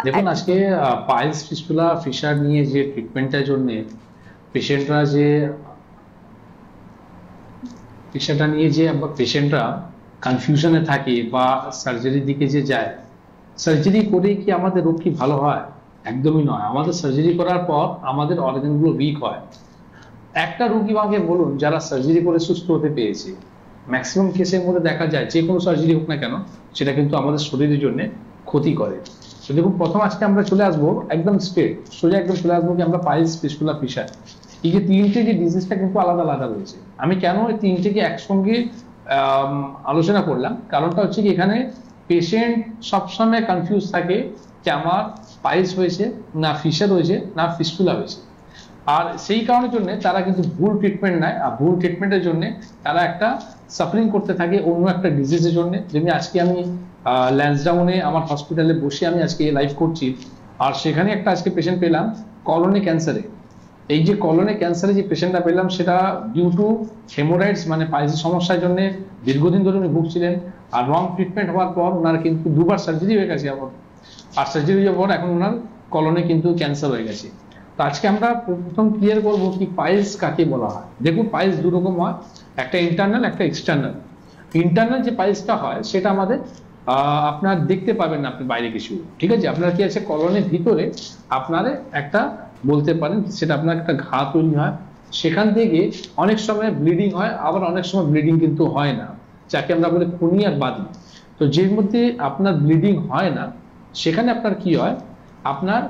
দেখুন আজকে piles fistula fisher নিয়ে যে ট্রিটমেন্টের জন্য পেশেন্টরা যে পেশেন্টটা নিয়ে যে পেশেন্টরা কনফিউশনে থাকে বা সার্জারির দিকে যে যায়, সার্জারি করে কি আমাদের রোগ কি ভালো হয়? একদমই নয়। আমাদের সার্জারি করার পর আমাদের অর্গানগুলো উইক হয়। একটা রোগী আমাকে বলুন যারা সার্জারি করে সুস্থ হতে পেরেছে, ম্যাক্সিমাম কেসের মধ্যে দেখা যায় যে কোনো সার্জারি হোক না কেন সেটা কিন্তু আমাদের শরীরের জন্য ক্ষতি করে। তো দেখুন, প্রথম আজকে আমরা চলে আসবো একদম স্ট্রেট সোজা একদম চলে আসবো কি আমরা পাইলস ফিস্টুলা ফিশার, এই যে তিনটে যে ডিজিজটা কিন্তু আলাদা আলাদা রয়েছে। আমি কেন এই তিনটেকে একসঙ্গে আলোচনা করলাম, কারণটা হচ্ছে কি এখানে পেশেন্ট সবসময় কনফিউজ থাকে যে আমার পাইলস হয়েছে না ফিশার হয়েছে না ফিস্টুলা হয়েছে। আর সেই কারণের জন্য তারা কিন্তু ভুল ট্রিটমেন্ট নেয়, আর ভুল ট্রিটমেন্টের জন্য তারা একটা সাফারিং করতে থাকে অন্য একটা ডিজিজের জন্য। যেমনি আজকে আমি ল্যান্সডাউনে আমার হসপিটালে বসে আমি আজকে লাইভ করছি, আর সেখানে একটা আজকে পেশেন্ট পেলাম কলোনি ক্যান্সারে। এই যে কলোনি ক্যান্সারে যে পেশেন্টটা পেলাম সেটা ডিউ টু হেমোরাইডস মানে পাইলসের সমস্যার জন্য দীর্ঘদিন ধরে উনি ভুগছিলেন। আর রং ট্রিটমেন্ট হওয়ার পর ওনার কিন্তু দুবার সার্জারি হয়ে গেছে আবার, আর সার্জারি হওয়ার পর এখন ওনার কলোনি কিন্তু ক্যান্সার হয়ে গেছে। তো আজকে আমরা প্রথম ক্লিয়ার করবো কি পাইলস কাকে বলা হয়। দেখুন, পাইলস দু রকম হয়, একটা ইন্টারনাল একটা এক্সটার্নাল। ইন্টারনাল যে পাইলসটা হয় সেটা আমাদের আপনার দেখতে পাবেন না আপনি বাইরে কিছু, ঠিক আছে। আপনার কি আছে কলোনির ভিতরে আপনার একটা বলতে পারেন সেটা আপনার একটা ঘা তৈরি হয়, সেখান থেকে অনেক সময় ব্লিডিং হয়, আবার অনেক সময় ব্লিডিং কিন্তু হয় না, যাকে আমরা বলি খুনি আর বাদি। তো যের মধ্যে আপনার ব্লিডিং হয় না সেখানে আপনার কি হয়, আপনার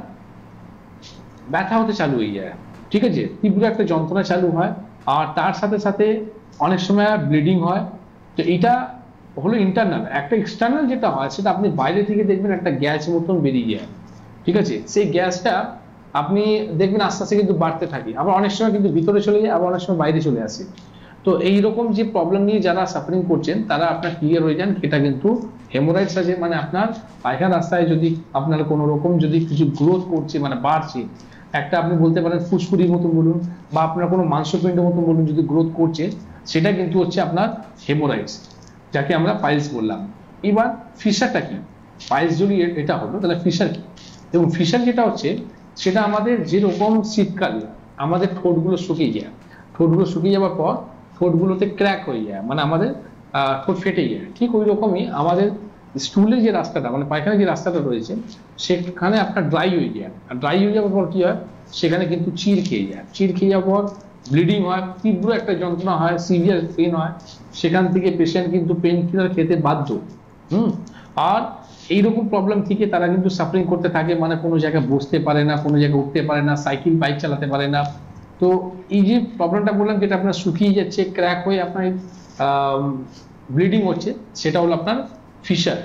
ব্যথা হতে চালু হয়ে যায়, ঠিক আছে, তীব্র একটা যন্ত্রণা চালু হয়, আর তার সাথে সাথে অনেক সময় ব্লিডিং হয়। তো এটা হলো ইন্টারনাল। একটা এক্সটার্নাল যেটা হয় সেটা আপনি বাইরে থেকে দেখবেন একটা গ্যাস মতন বেরিয়ে যায়, ঠিক আছে। সেই গ্যাসটা আপনি দেখবেন আস্তে আস্তে কিন্তু বাড়তে থাকে, আবার অনেক সময় কিন্তু ভিতরে চলে যায়, আবার অনেক সময় বাইরে চলে আসে। তো এইরকম যে প্রবলেম নিয়ে যারা সাফারিং করছেন তারা আপনার ক্লিয়ার হয়ে যান, এটা কিন্তু হেমোরাইডস আছে, মানে আপনার পায়খানা রাস্তায় যদি আপনার কোনো রকম যদি কিছু গ্রোথ করছে মানে বাড়ছে, একটা আপনি বলতে পারেন ফুসফুরির মতো বলুন বা আপনার কোনো মাংসপিণ্ডের মতো বলুন যদি গ্রোথ করছে, সেটা কিন্তু হচ্ছে আপনার হেমোরাইডস, যাকে আমরা পাইলস বললাম। এবার ফিশারটা কি? পাইলস যদি এটা হলো তাহলে ফিশার কি? এবং ফিশার যেটা হচ্ছে সেটা আমাদের যেরকম শীতকালে আমাদের ঠোঁটগুলো শুকিয়ে যায়, ঠোঁটগুলো শুকিয়ে যাওয়ার পর ঠোঁটগুলোতে ক্র্যাক হয়ে যায়, মানে আমাদের ঠোঁট ফেটে যায়, ঠিক ওই রকমই আমাদের স্টুলের যে রাস্তাটা মানে পায়খানার যে রাস্তাটা রয়েছে সেখানে আপনার ড্রাই হয়ে যায়। আর ড্রাই হয়ে যাওয়ার পর কি হয়, সেখানে কিন্তু চিড় খেয়ে যায়, চিড় খেয়ে যাওয়ার পর ব্লিডিং হয়, তীব্র একটা যন্ত্রণা হয়, সিভিয়ার পেন হয়, সেখান থেকে পেশেন্ট কিন্তু পেন কিলার খেতে বাধ্য। আর এইরকম প্রবলেম থেকে তারা কিন্তু সাফারিং করতে থাকে, মানে কোনো জায়গায় বসতে পারে না, কোনো জায়গায় উঠতে পারে না, সাইকেল বাইক চালাতে পারে না। তো এই যে প্রবলেমটা বললাম যেটা আপনার শুকিয়ে যাচ্ছে, ক্র্যাক হয়ে আপনার ব্লিডিং হচ্ছে, সেটা হলো আপনার ফিশার।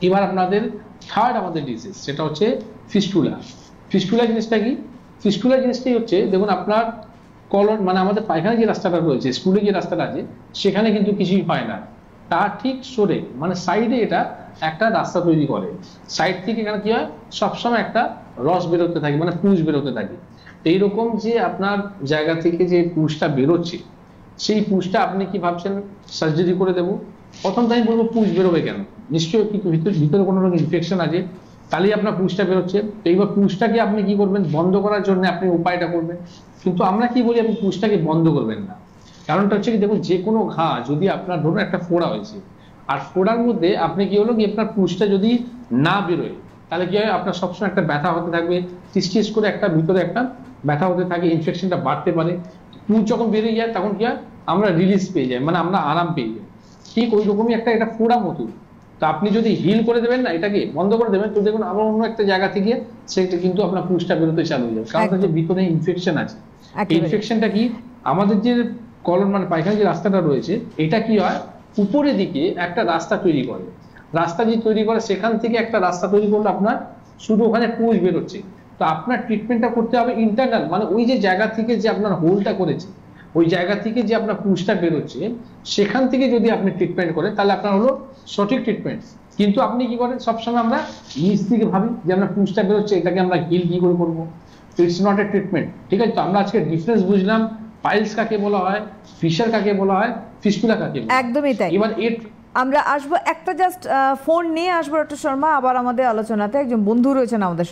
এবার আপনাদের থার্ড আমাদের ডিজিজ সেটা হচ্ছে ফিস্টুলা। ফিস্টুলা জিনিসটা কি? ফিস্টুলা জিনিসটাই হচ্ছে দেখুন আপনার কলন মানে আমাদের পায়খানা যে রাস্তাটা রয়েছে স্টুলে যে রাস্তাটা আছে সেখানে কিন্তু কিছুই হয় না, তার ঠিক সরে মানে সাইডে এটা একটা রাস্তা তৈরি করে, সাইড থেকে এখানে কি হয় সবসময় একটা রস বেরোতে থাকে মানে পুষ বেরোতে থাকে। তো এইরকম যে আপনার জায়গা থেকে যে পুষটা বেরোচ্ছে সেই পুষটা আপনি কি ভাবছেন সার্জারি করে দেবো? প্রথম তো আমি বলবো পুষ বেরোবে কেন, নিশ্চয়ই কিন্তু ভিতরে কোনো রকম ইনফেকশন আছে, তাহলেই আপনার পুষটা বেরোচ্ছে। তো এইবার পুষটাকে আপনি কি করবেন, বন্ধ করার জন্য আপনি উপায়টা করবেন। কিন্তু আমরা কি বলি আপনি পুষটাকে বন্ধ করবেন না, কারণটা হচ্ছে কি দেখুন যে কোনো ঘা যদি আপনার ধরুন একটা ফোড়া হয়েছে আর ফোড়ার মধ্যে আপনি কি হলো কি আপনার পুষটা যদি না বেরোয় তাহলে কি হয় আপনার সবসময় একটা ব্যথা হতে থাকবে, টিস করে একটা ভিতরে একটা ব্যথা হতে থাকে, ইনফেকশনটা বাড়তে পারে। পুষ যখন বেরিয়ে যায় তখন কি হয় আমরা রিলিজ পেয়ে যাই, মানে আমরা আরাম পেয়ে যাই। ঠিক ওই রকমই একটা এটা ফোড়া মতো। তো আপনি যদি হিল করে দেবেন না, এটাকে বন্ধ করে দেবেন, তো দেখুন আবার অন্য একটা জায়গা থেকে সেটা কিন্তু আপনার পুষটা বেরোতে চালু হয়ে যাবে, কারণ যে ভিতরে ইনফেকশন আছে। ইনফেকশনটা কি আমাদের যে কলন মানে পায়খানা যে রাস্তাটা রয়েছে এটা কি হয় উপরের দিকে একটা রাস্তা তৈরি করে, রাস্তা যে তৈরি করে সেখান থেকে একটা রাস্তা তৈরি করলে আপনার শুধু ওখানে পুষ বেরোচ্ছে। তো আপনার ট্রিটমেন্টটা করতে হবে ইন্টারনাল, মানে ওই যে জায়গা থেকে যে আপনার হোলটা করেছে ওই জায়গা থেকে যে আপনার পুষটা বেরোচ্ছে সেখান থেকে যদি আপনি ট্রিটমেন্ট করেন তাহলে আপনার হলো সঠিক ট্রিটমেন্ট। কিন্তু আপনি কি করেন সবসময় আমরা নিচ থেকে ভাবি যে আমরা পুষটা বেরোচ্ছে এটাকে আমরা হিল কি করে করবো, ইটস নট এ ট্রিটমেন্ট, ঠিক আছে। তো আমরা আজকে ডিফারেন্স বুঝলাম পাইলস কাকে বলা হয়, ফিশার কাকে বলা হয়, ফিস্টুলা কাকে বলা হয়। একদমই তাই। এবার আমরা আসবো একটা জাস্ট ফোন নিয়ে আসবো ডক্টর শর্মা, আবার আমাদের আলোচনাতে একজন বন্ধু রয়েছেন আমাদের